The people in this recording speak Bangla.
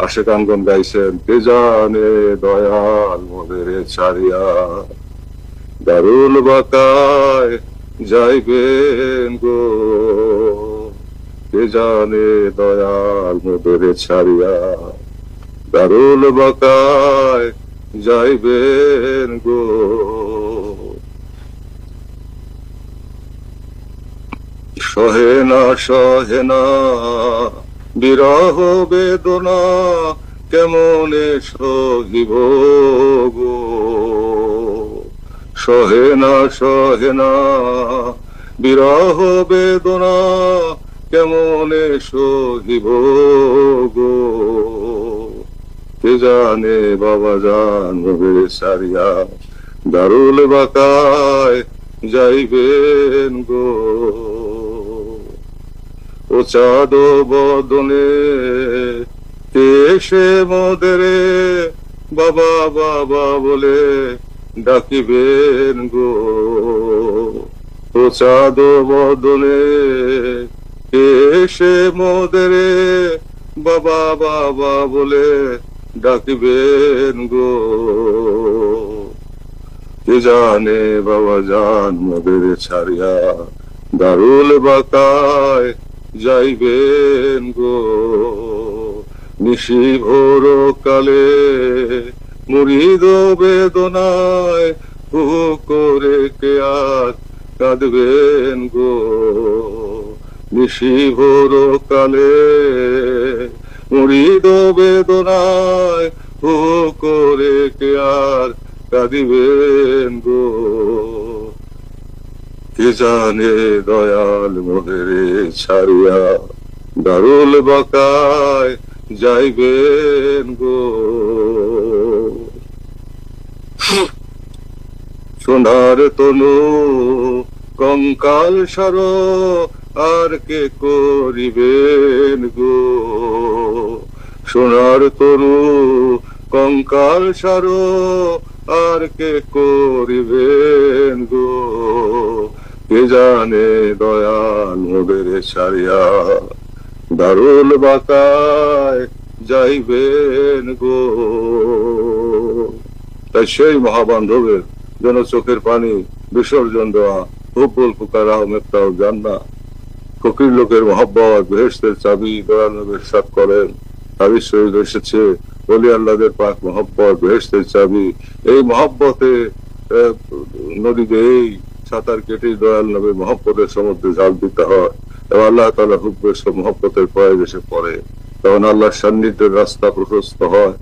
আশিকাঙ্গন গাইছেন, কে জানে দয়াল মোদের ছাড়িয়া দারুল বাকায় যাইবেন গো, কে জানে দয়াল মোদের ছাড়িয়া দারুল বাকায় যাইবেন গো। সহে না বিরহ বেদনা, কেমনে সহিব গো। সহে না বিরহ বেদনা, কেমনে সহিব গো। কে জানে বাবা জান মোদের ছাড়িয়া দারুল বাকায় যাইবেন গো। ও চাঁদ বদনে এসে মোদেরে বাবা বাবা বলে ডাকিবেন গো। ও চাঁদ বদনে এসে মোদেরে বাবা বাবা বলে ডাকিবেন গো। কে জানে বাবা জান মোদের ছাড়িয়া দারুল বাকায় যাইবেন গো। নিশি ভোর কালে মুরিদ বেদনায় হু করে কে আর কাঁদবেন গো। নিশি ভোর কালে মুরিদ বেদনায় হু করে কে আর কাঁদিবেন গো। কে জানে দয়াল মোদের ছাড়িয়া দারুল বাকায় যাইবেন গো। সোনার তনু কঙ্কাল সার আর কে করিবেন গো। সোনার তনু কঙ্কাল সার আর কে করিবেন গো। কে জানে দয়াল মোদের ছাড়িয়া দারুল বাকায় যাইবেন গো। তাই সেই মহাবান্ধবের যেন চোখের পানি বিসর্জন দেওয়া, হুব্বুল ফুকারা মেফতাহুল জান্নাহ, ফকির লোকের মহব্বত বেহেশতের চাবি, দয়াল নবী ইরশাদ করেন, হাদিস শরীফে এসেছে, ওলি আল্লাহদের পাক মহব্বত বেহেশতের চাবি। এই মহব্বতে নদীতে এই সাঁতার কেটে দয়াল নবীর মহব্বতের সমুদ্রে ঝাল দিতে হয় এবং আল্লাহ তাআলা হুব্বের মহব্বতের প্রয়োগ এসে পড়ে, তখন আল্লাহর সান্নিধ্যের রাস্তা প্রশস্ত হয়।